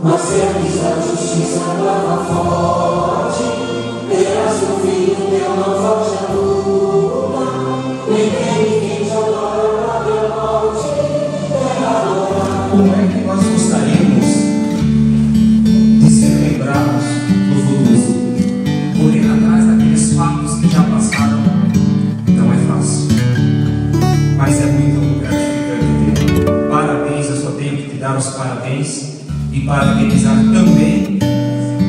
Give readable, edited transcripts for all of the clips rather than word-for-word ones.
Mas se a justiça brava forte, verás que o filho teu não foge à luta, nem tem quem te adora para a morte, como é que nós gostaríamos de ser lembrados no futuro? Correr atrás daqueles fatos que já passaram não é fácil, mas é muito gratificante. Parabéns, eu só tenho que te dar os parabéns e parabenizar também.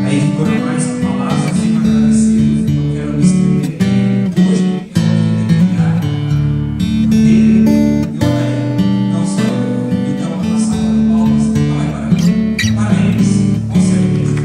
Aí foram mais palavras sem agradecer. Eu quero me estender hoje dele e o Anaí, não só eu. Então, uma salva de palmas não é para mim, para eles, com certeza.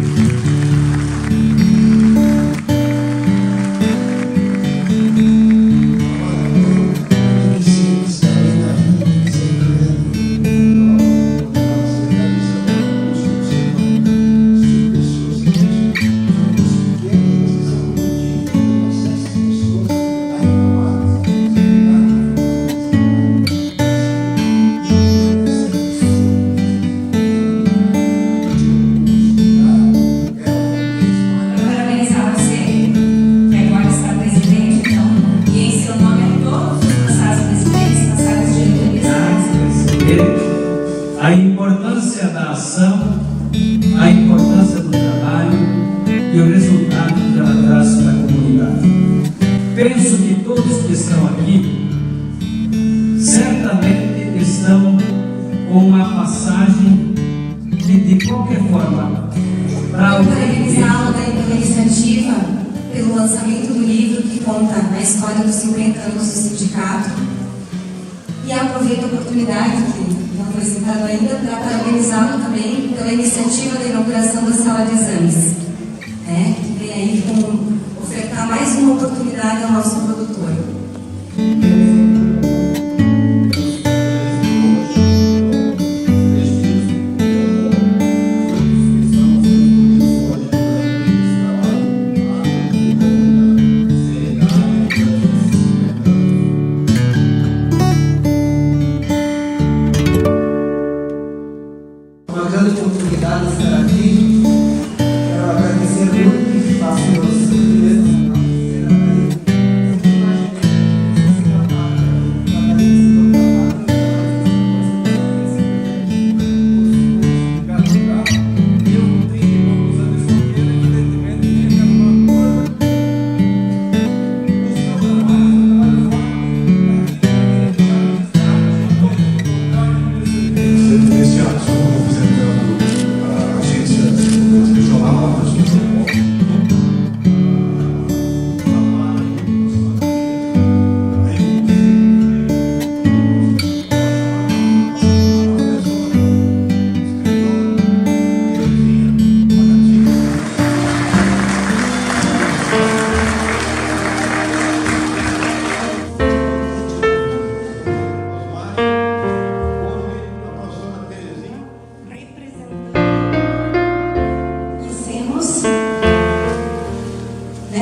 A importância da ação, a importância do trabalho e o resultado que ela traz para a comunidade. Penso que todos que estão aqui certamente estão com uma passagem que, de qualquer forma, para parabenizá-lo da iniciativa pelo lançamento do livro que conta a história dos 50 anos do sindicato. E aproveito a oportunidade, que não foi citado ainda, para parabenizá-lo também pela iniciativa da inauguração da sala de exames, que vem aí ofertar mais uma oportunidade ao nosso produtor. Uma grande oportunidade de estar aqui. Quero agradecer muito e faço meus cumprimentos.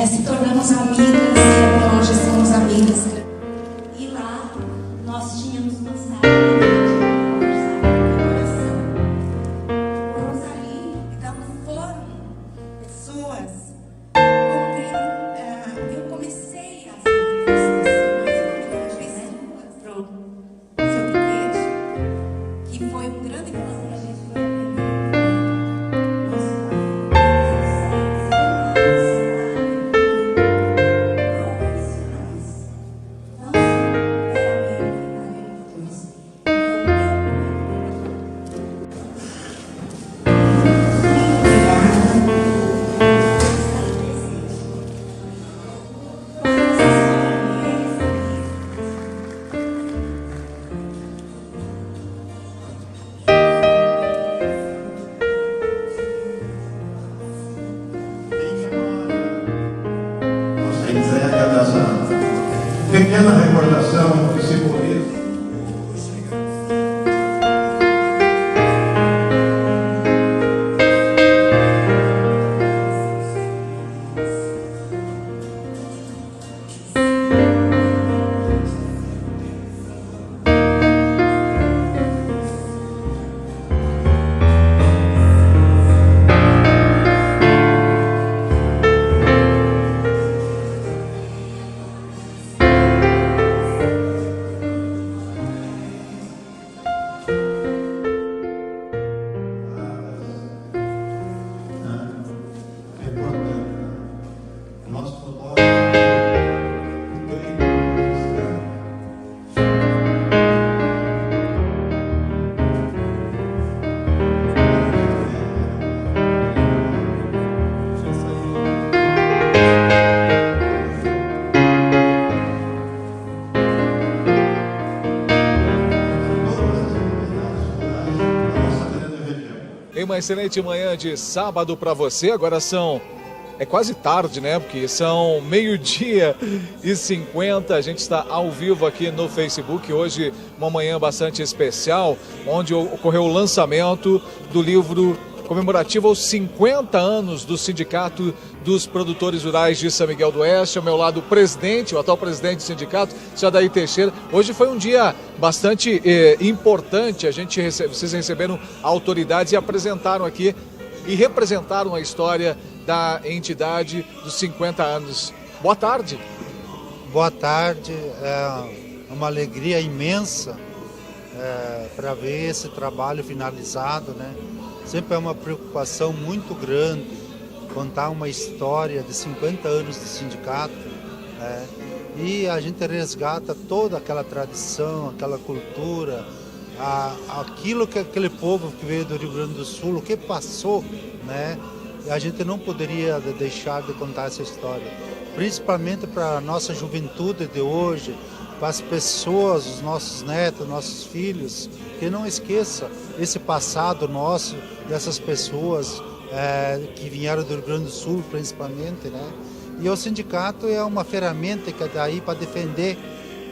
Se tornamos amigas e até hoje somos amigas. E lá nós tínhamos uma sala de coração. Fomos ali, então foram pessoas com quem eu comecei as entrevistas, para o seu Piquete, que foi um grande relacionamento para mim. Em uma excelente manhã de sábado para você. Agora é quase tarde, né? Porque são 12h50. A gente está ao vivo aqui no Facebook. Hoje, uma manhã bastante especial, onde ocorreu o lançamento do livro comemorativo aos 50 anos do Sindicato dos Produtores Rurais de São Miguel do Oeste. Ao meu lado, o atual presidente do sindicato, seu Adair Teixeira. Hoje foi um dia bastante importante. Vocês receberam autoridades e apresentaram aqui e representaram a história da entidade dos 50 anos. Boa tarde. Boa tarde. É uma alegria imensa para ver esse trabalho finalizado, né? Sempre é uma preocupação muito grande contar uma história de 50 anos de sindicato, né? E a gente resgata toda aquela tradição, aquela cultura, aquilo que aquele povo que veio do Rio Grande do Sul, o que passou, né? E a gente não poderia deixar de contar essa história, principalmente para a nossa juventude de hoje, para as pessoas, os nossos netos, nossos filhos, que não esqueça esse passado nosso, dessas pessoas que vieram do Rio Grande do Sul, principalmente, né? E o sindicato é uma ferramenta que está aí para defender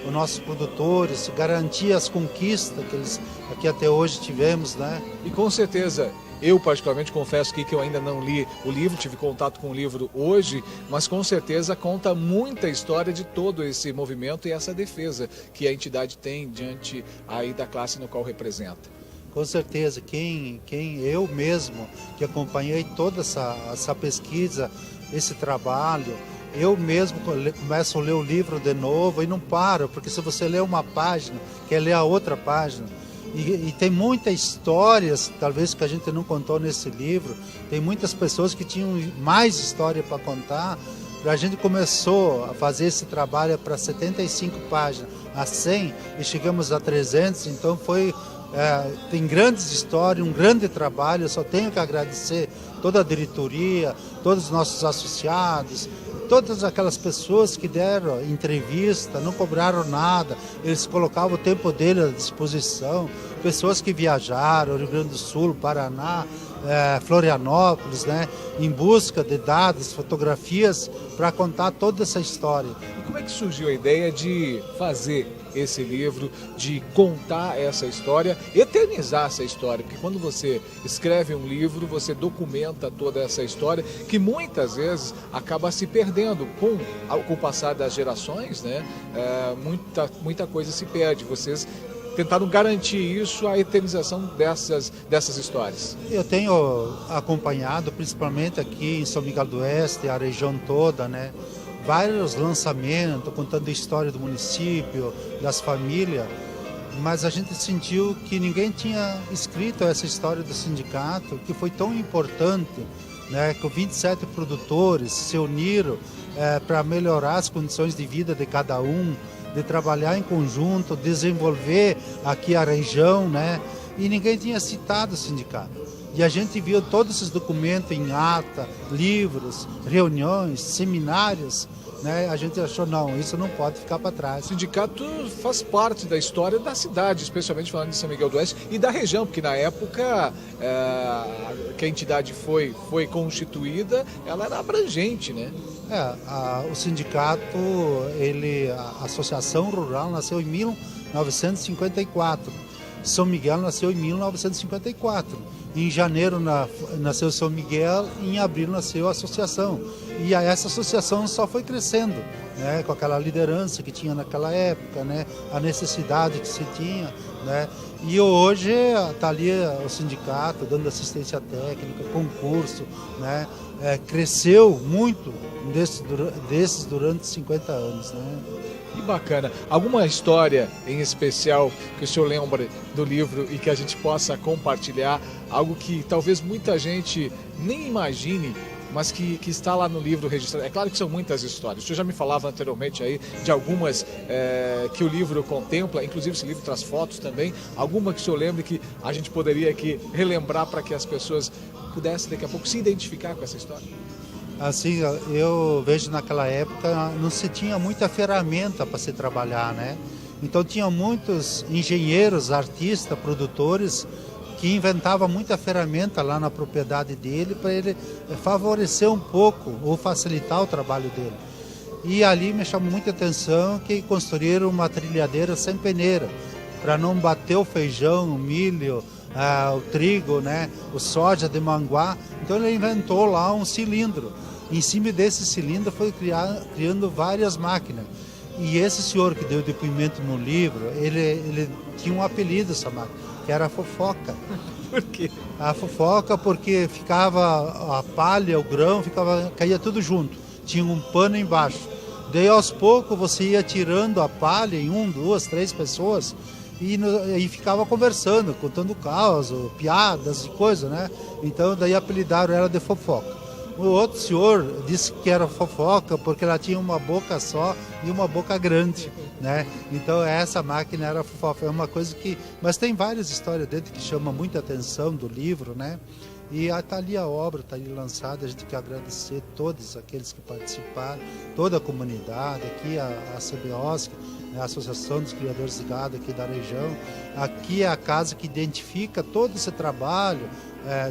os nossos produtores, garantir as conquistas que eles aqui até hoje tivemos, né? E com certeza, eu particularmente confesso que eu ainda não li o livro, tive contato com o livro hoje, mas com certeza conta muita história de todo esse movimento e essa defesa que a entidade tem diante aí da classe no qual representa. Com certeza, eu mesmo que acompanhei toda essa pesquisa, esse trabalho, eu mesmo começo a ler o livro de novo e não paro, porque se você lê uma página, quer ler a outra página. E tem muitas histórias, talvez que a gente não contou nesse livro, tem muitas pessoas que tinham mais história para contar. A gente começou a fazer esse trabalho para 75 páginas, a 100 e chegamos a 300, então tem grandes histórias, um grande trabalho. Eu só tenho que agradecer toda a diretoria, todos os nossos associados, todas aquelas pessoas que deram entrevista, não cobraram nada, eles colocavam o tempo deles à disposição, pessoas que viajaram, Rio Grande do Sul, Paraná, Florianópolis, né, em busca de dados, fotografias, para contar toda essa história. E como é que surgiu a ideia de fazer esse livro, de contar essa história, eternizar essa história? Porque quando você escreve um livro, você documenta toda essa história, que muitas vezes acaba se perdendo com o passar das gerações, né? Muita coisa se perde. Vocês tentaram garantir isso, a eternização dessas histórias. Eu tenho acompanhado, principalmente aqui em São Miguel do Oeste, a região toda, né? Vários lançamentos contando a história do município, das famílias, mas a gente sentiu que ninguém tinha escrito essa história do sindicato, que foi tão importante, né? Que os 27 produtores se uniram para melhorar as condições de vida de cada um, de trabalhar em conjunto, desenvolver aqui a região, né? E ninguém tinha citado o sindicato. E a gente viu todos esses documentos em ata, livros, reuniões, seminários, né? A gente achou, não, isso não pode ficar para trás. O sindicato faz parte da história da cidade, especialmente falando de São Miguel do Oeste e da região, porque na época que a entidade foi constituída, ela era abrangente, né? O sindicato, a Associação Rural nasceu em 1954. São Miguel nasceu em 1954. Em janeiro nasceu São Miguel e em abril nasceu a associação. E essa associação só foi crescendo, né, com aquela liderança que tinha naquela época, né, a necessidade que se tinha, né. E hoje está ali o sindicato dando assistência técnica, concurso, né, cresceu muito desses durante 50 anos, né. Que bacana. Alguma história em especial que o senhor lembra do livro e que a gente possa compartilhar? Algo que talvez muita gente nem imagine, mas que está lá no livro registrado. É claro que são muitas histórias. O senhor já me falava anteriormente aí de algumas que o livro contempla, inclusive esse livro traz fotos também. Alguma que o senhor lembre que a gente poderia aqui relembrar para que as pessoas pudessem daqui a pouco se identificar com essa história? Assim, eu vejo naquela época não se tinha muita ferramenta para se trabalhar, né? Então tinha muitos engenheiros, artistas, produtores que inventava muita ferramenta lá na propriedade dele para ele favorecer um pouco ou facilitar o trabalho dele. E ali me chamou muita atenção que construíram uma trilhadeira sem peneira, para não bater o feijão, o milho, o trigo, né, o soja de manguá. Então ele inventou lá um cilindro. Em cima desse cilindro foi criando várias máquinas. E esse senhor que deu depoimento no livro, ele tinha um apelido, essa máquina, que era a fofoca. Por quê? A fofoca porque ficava a palha, o grão, caía tudo junto. Tinha um pano embaixo. Daí aos poucos você ia tirando a palha em 1, 2, 3 pessoas e ficava conversando, contando causas, piadas e coisa, né? Então daí apelidaram ela de fofoca. O outro senhor disse que era fofoca porque ela tinha uma boca só e uma boca grande, né? Então essa máquina era fofoca, é uma coisa que... Mas tem várias histórias dentro que chamam muita atenção do livro, né? E está ali a obra, está ali lançada, a gente quer agradecer todos aqueles que participaram, toda a comunidade, aqui a CBOSC, né, a Associação dos Criadores de Gado aqui da região. Aqui é a casa que identifica todo esse trabalho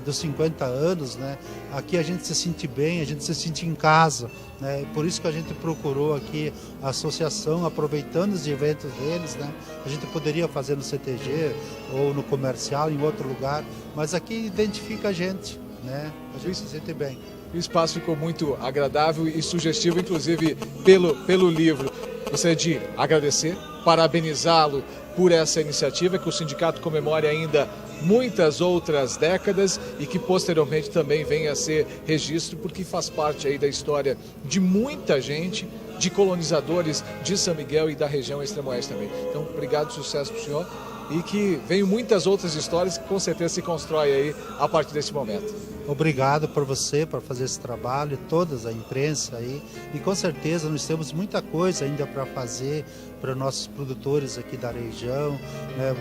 dos 50 anos, né? Aqui a gente se sente bem, a gente se sente em casa, né? Por isso que a gente procurou aqui a associação, aproveitando os eventos deles, né? A gente poderia fazer no CTG ou no comercial, em outro lugar, mas aqui identifica a gente, né? A gente se sente bem. O espaço ficou muito agradável e sugestivo, inclusive pelo livro. Gostaria de agradecer, parabenizá-lo por essa iniciativa, que o sindicato comemore ainda muitas outras décadas e que posteriormente também venha a ser registro, porque faz parte aí da história de muita gente, de colonizadores de São Miguel e da região extremo-oeste também. Então, obrigado, sucesso para o senhor e que venham muitas outras histórias que com certeza se constrói aí a partir desse momento. Obrigado por você, por fazer esse trabalho, toda a imprensa aí, e com certeza nós temos muita coisa ainda para fazer para nossos produtores aqui da região, né,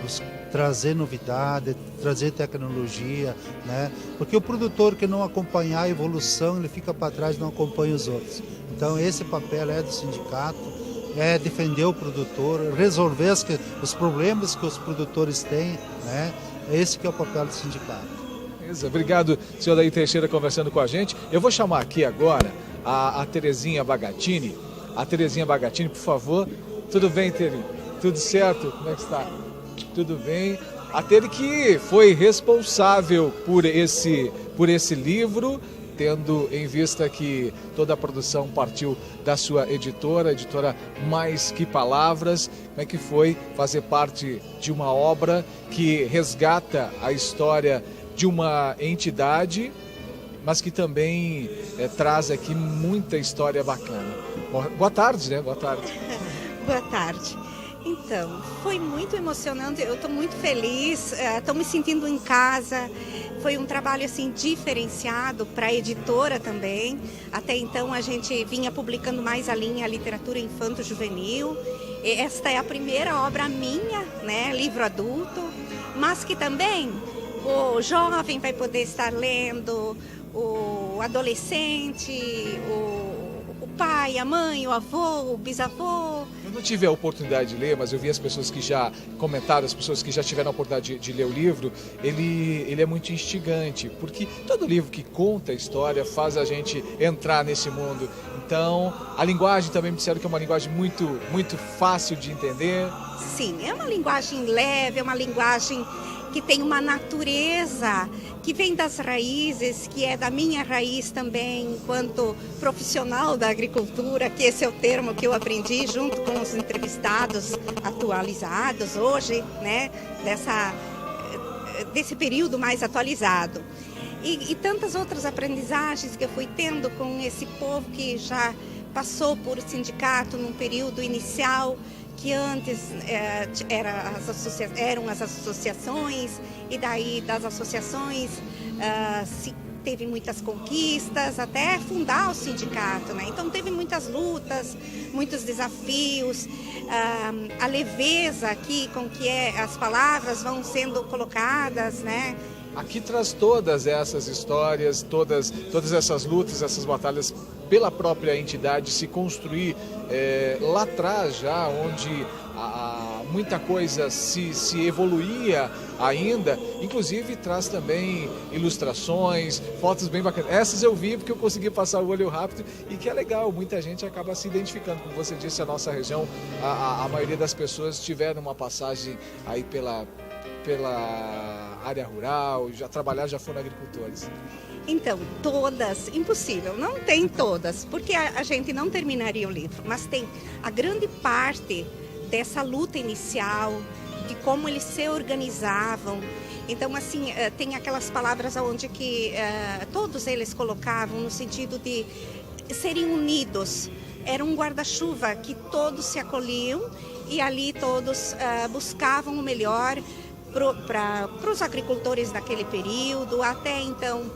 trazer novidade, trazer tecnologia, né, porque o produtor que não acompanhar a evolução, ele fica para trás, não acompanha os outros. Então esse papel é do sindicato, é defender o produtor, resolver os problemas que os produtores têm, né, esse que é o papel do sindicato. Obrigado, senhor Daí Teixeira, conversando com a gente. Eu vou chamar aqui agora a Terezinha Bagatini. A Terezinha Bagatini, por favor. Tudo bem, Tere? Tudo certo? Como é que está? Tudo bem. A Tere que foi responsável por esse livro, tendo em vista que toda a produção partiu da sua editora, a editora Mais Que Palavras. Como é que foi fazer parte de uma obra que resgata a história de uma entidade, mas que também traz aqui muita história bacana. Boa tarde, né? Boa tarde. Boa tarde. Então, foi muito emocionante, eu estou muito feliz, estou me sentindo em casa. Foi um trabalho assim diferenciado para a editora também. Até então a gente vinha publicando mais a linha literatura infanto-juvenil. Esta é a primeira obra minha, né, livro adulto, mas que também o jovem vai poder estar lendo, o adolescente, o pai, a mãe, o avô, o bisavô. Eu não tive a oportunidade de ler, mas eu vi as pessoas que já comentaram, as pessoas que já tiveram a oportunidade de ler o livro. Ele é muito instigante, porque todo livro que conta a história faz a gente entrar nesse mundo. Então, a linguagem também me disseram que é uma linguagem muito, muito fácil de entender. Sim, é uma linguagem leve, é uma linguagem que tem uma natureza que vem das raízes, que é da minha raiz também, enquanto profissional da agricultura, que esse é o termo que eu aprendi junto com os entrevistados atualizados hoje, né, desse período mais atualizado. E tantas outras aprendizagens que eu fui tendo com esse povo que já passou por o sindicato num período inicial, que antes eram as associações, e daí das associações se teve muitas conquistas, até fundar o sindicato, né? Então teve muitas lutas, muitos desafios, a leveza aqui com que as palavras vão sendo colocadas, né? Aqui traz todas essas histórias, todas essas lutas, essas batalhas pela própria entidade se construir lá atrás já, onde muita coisa se evoluía ainda, Inclusive traz também ilustrações, fotos bem bacanas. Essas eu vi porque eu consegui passar o olho rápido e que é legal, muita gente acaba se identificando. Como você disse, a nossa região, a maioria das pessoas tiveram uma passagem aí pela área rural, já foram agricultores. Então, todas, impossível, não tem todas, porque a gente não terminaria o livro, mas tem a grande parte dessa luta inicial, de como eles se organizavam. Então, assim, tem aquelas palavras onde que todos eles colocavam no sentido de serem unidos. Era um guarda-chuva que todos se acolhiam e ali todos buscavam o melhor para os agricultores daquele período, até então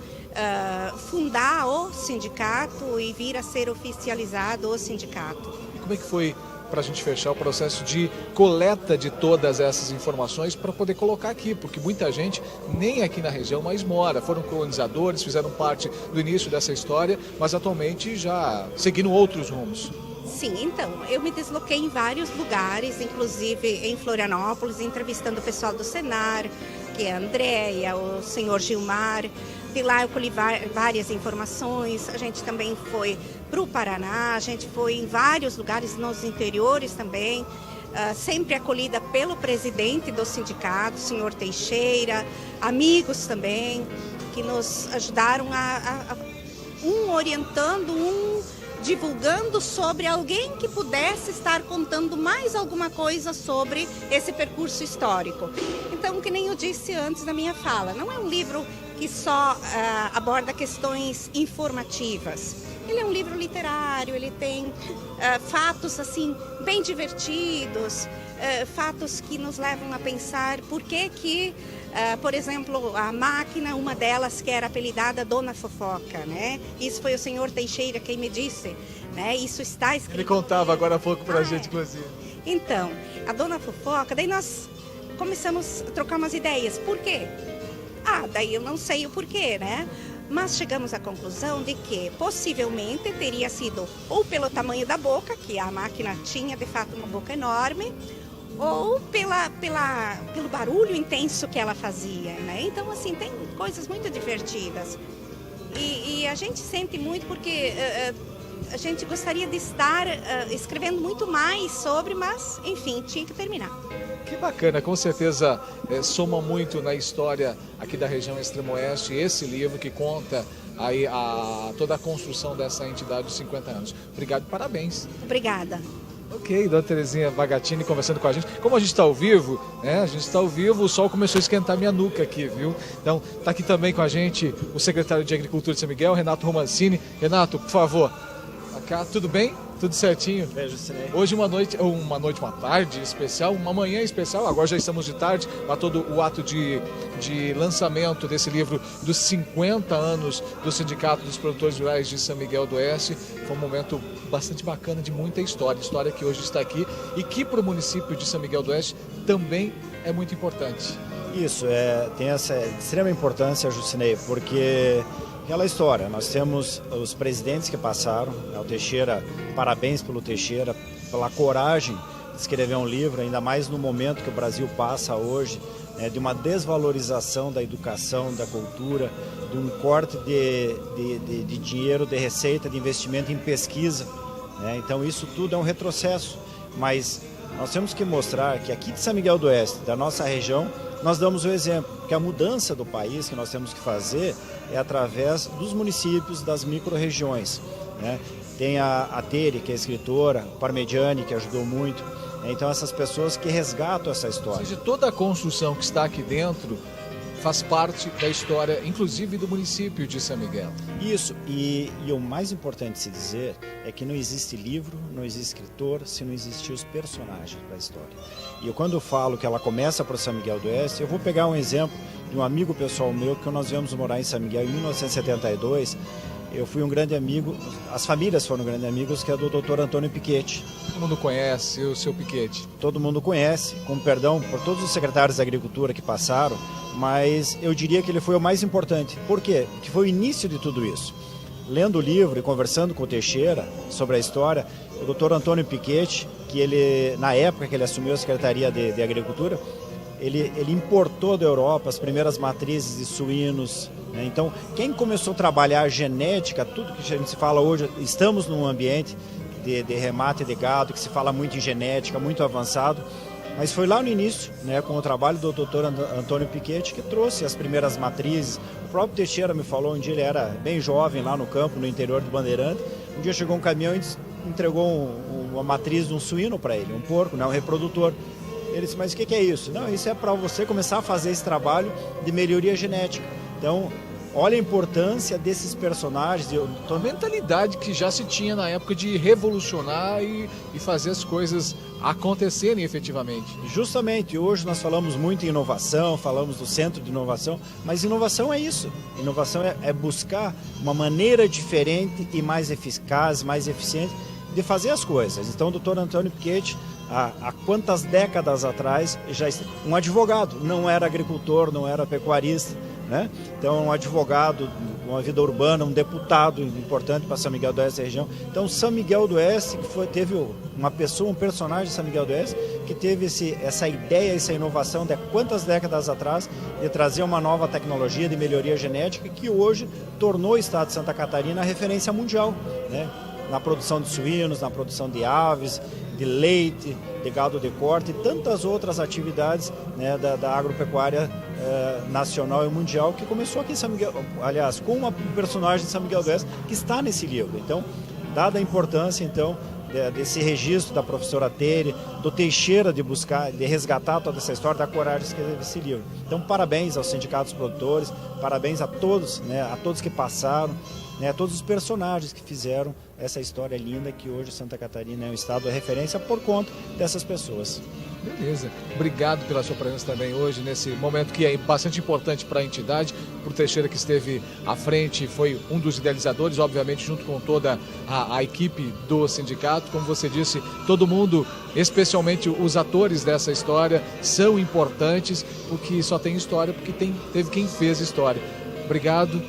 fundar o sindicato e vir a ser oficializado o sindicato. E como é que foi, para a gente fechar, o processo de coleta de todas essas informações para poder colocar aqui? Porque muita gente nem aqui na região mais mora, foram colonizadores, fizeram parte do início dessa história, mas atualmente já seguindo outros rumos. Sim, então, eu me desloquei em vários lugares, inclusive em Florianópolis, entrevistando o pessoal do Senar, que é a Andréia, o senhor Gilmar. De lá eu colhi várias informações. A gente também foi para o Paraná, a gente foi em vários lugares nos interiores também, sempre acolhida pelo presidente do sindicato, o senhor Teixeira, amigos também, que nos ajudaram um orientando, divulgando sobre alguém que pudesse estar contando mais alguma coisa sobre esse percurso histórico. Então, que nem eu disse antes da minha fala, não é um livro que só aborda questões informativas. Ele é um livro literário, ele tem fatos assim bem divertidos, fatos que nos levam a pensar por que por exemplo, a máquina, uma delas que era apelidada Dona Fofoca, né? Isso foi o senhor Teixeira quem me disse, né? Isso está escrito. Ele contava agora há pouco pra gente, inclusive. Então, a Dona Fofoca, daí nós começamos a trocar umas ideias. Por quê? Daí eu não sei o porquê, né? Mas chegamos à conclusão de que possivelmente teria sido ou pelo tamanho da boca, que a máquina tinha de fato uma boca enorme, ou pelo barulho intenso que ela fazia, né? Então, assim, tem coisas muito divertidas. E a gente sente muito porque a gente gostaria de estar escrevendo muito mais sobre, mas, enfim, tinha que terminar. Que bacana, com certeza soma muito na história aqui da região Extremo-Oeste esse livro que conta aí toda a construção dessa entidade de 50 anos. Obrigado e parabéns. Obrigada. Ok, dona Terezinha Bagatini conversando com a gente. Como a gente está ao vivo, né? A gente está ao vivo, o sol começou a esquentar minha nuca aqui, viu? Então, está aqui também com a gente o secretário de Agricultura de São Miguel, Renato Romancini. Renato, por favor, cá, tudo bem? Tudo certinho? Beijo, Cinei. Hoje uma tarde especial, uma manhã especial, agora já estamos de tarde, para todo o ato de lançamento desse livro dos 50 anos do Sindicato dos Produtores Rurais de São Miguel do Oeste. Foi um momento bastante bacana, de muita história que hoje está aqui e que para o município de São Miguel do Oeste também é muito importante. Isso, tem essa extrema importância, Jucinei, porque aquela história, nós temos os presidentes que passaram, o Teixeira, parabéns pelo Teixeira, pela coragem de escrever um livro, ainda mais no momento que o Brasil passa hoje, de uma desvalorização da educação, da cultura, de um corte de dinheiro, de receita, de investimento em pesquisa. Então isso tudo é um retrocesso, mas nós temos que mostrar que aqui de São Miguel do Oeste, da nossa região, nós damos o exemplo, que a mudança do país que nós temos que fazer é através dos municípios, das micro-regiões. Tem a Tere, que é escritora, o Parmediani, que ajudou muito. Então essas pessoas que resgatam essa história. Ou seja, toda a construção que está aqui dentro faz parte da história, inclusive do município de São Miguel. Isso, e o mais importante de se dizer é que não existe livro, não existe escritor, se não existir os personagens da história. E quando eu falo que ela começa para São Miguel do Oeste, eu vou pegar um exemplo de um amigo pessoal meu, que nós viemos morar em São Miguel em 1972, eu fui um grande amigo, as famílias foram grandes amigos, que é do Dr. Antônio Piquete. Todo mundo conhece o seu Piquete? Todo mundo conhece, com perdão por todos os secretários da Agricultura que passaram, mas eu diria que ele foi o mais importante. Por quê? Porque foi o início de tudo isso. Lendo o livro e conversando com o Teixeira sobre a história, o Dr. Antônio Piquete, que ele, na época que ele assumiu a Secretaria de Agricultura, ele importou da Europa as primeiras matrizes de suínos, né? Então, quem começou a trabalhar a genética, tudo que a gente se fala hoje, estamos num ambiente de remate de gado, que se fala muito em genética, muito avançado, mas foi lá no início, né, com o trabalho do Dr. Antônio Piquete, que trouxe as primeiras matrizes. O próprio Teixeira me falou, um dia ele era bem jovem lá no campo, no interior do Bandeirante, um dia chegou um caminhão e entregou uma matriz de um suíno para ele, um porco, né, um reprodutor. Ele disse, mas o que é isso? Não, isso é para você começar a fazer esse trabalho de melhoria genética. Então, olha a importância desses personagens. A mentalidade que já se tinha na época de revolucionar e fazer as coisas acontecerem efetivamente. Justamente, hoje nós falamos muito em inovação, falamos do centro de inovação, mas inovação é isso. Inovação é buscar uma maneira diferente e mais eficaz, mais eficiente de fazer as coisas. Então, o Dr. Antônio Piquete, há quantas décadas atrás, já um advogado, não era agricultor, não era pecuarista, né? Então, um advogado, uma vida urbana, um deputado importante para São Miguel do Oeste e região. Então, São Miguel do Oeste, teve uma pessoa, um personagem de São Miguel do Oeste, que teve essa ideia, essa inovação de quantas décadas atrás, de trazer uma nova tecnologia de melhoria genética, que hoje tornou o estado de Santa Catarina a referência mundial, né? Na produção de suínos, na produção de aves, de leite, de gado de corte e tantas outras atividades, né, da agropecuária nacional e mundial, que começou aqui em São Miguel, aliás, com uma personagem de São Miguel do Oeste que está nesse livro. Então, dada a importância, então, desse registro da professora Tere, do Teixeira de buscar, de resgatar toda essa história, da coragem de escrever esse livro. Então, parabéns aos sindicatos produtores, parabéns a todos, né, a todos que passaram, né, a todos os personagens que fizeram essa história linda que hoje Santa Catarina é um estado de referência por conta dessas pessoas. Beleza. Obrigado pela sua presença também hoje, nesse momento que é bastante importante para a entidade, para o Teixeira que esteve à frente, foi um dos idealizadores, obviamente, junto com toda a equipe do sindicato. Como você disse, todo mundo, especialmente os atores dessa história, são importantes, porque só tem história, porque teve quem fez história. Obrigado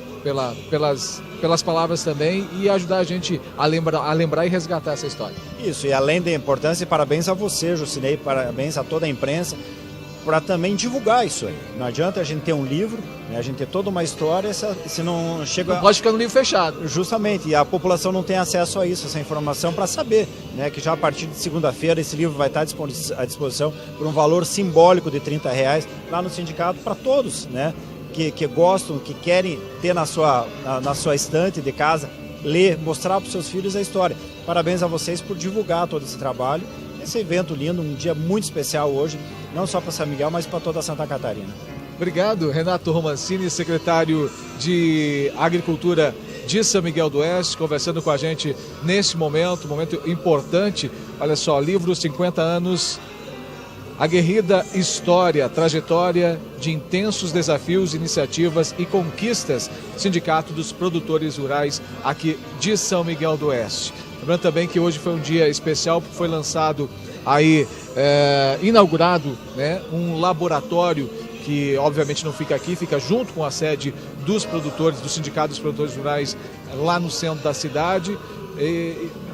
pelas palavras também e ajudar a gente a lembrar e resgatar essa história. Isso, e além da importância, parabéns a você, Jucinei, parabéns a toda a imprensa, para também divulgar isso aí. Não adianta a gente ter um livro, né, a gente ter toda uma história, se não chega... Não pode ficar no livro fechado. Justamente, e a população não tem acesso a isso, essa informação, para saber, né, que já a partir de segunda-feira esse livro vai estar à disposição por um valor simbólico de R$30 lá no sindicato para todos, né? Que gostam, que querem ter na sua estante de casa, ler, mostrar para os seus filhos a história. Parabéns a vocês por divulgar todo esse trabalho, esse evento lindo, um dia muito especial hoje, não só para São Miguel, mas para toda Santa Catarina. Obrigado, Renato Romancini, secretário de Agricultura de São Miguel do Oeste, conversando com a gente nesse momento importante. Olha só, livro 50 anos... Aguerrida história, trajetória de intensos desafios, iniciativas e conquistas do Sindicato dos Produtores Rurais aqui de São Miguel do Oeste. Lembrando também que hoje foi um dia especial, porque foi lançado aí, inaugurado, né, um laboratório que obviamente não fica aqui, fica junto com a sede dos produtores, do Sindicato dos Produtores Rurais, lá no centro da cidade,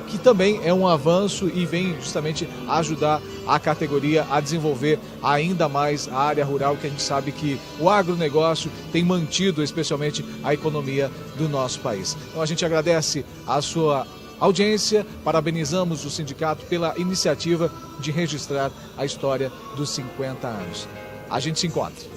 que também é um avanço e vem justamente ajudar a categoria a desenvolver ainda mais a área rural, que a gente sabe que o agronegócio tem mantido especialmente a economia do nosso país. Então a gente agradece a sua audiência, parabenizamos o sindicato pela iniciativa de registrar a história dos 50 anos. A gente se encontra.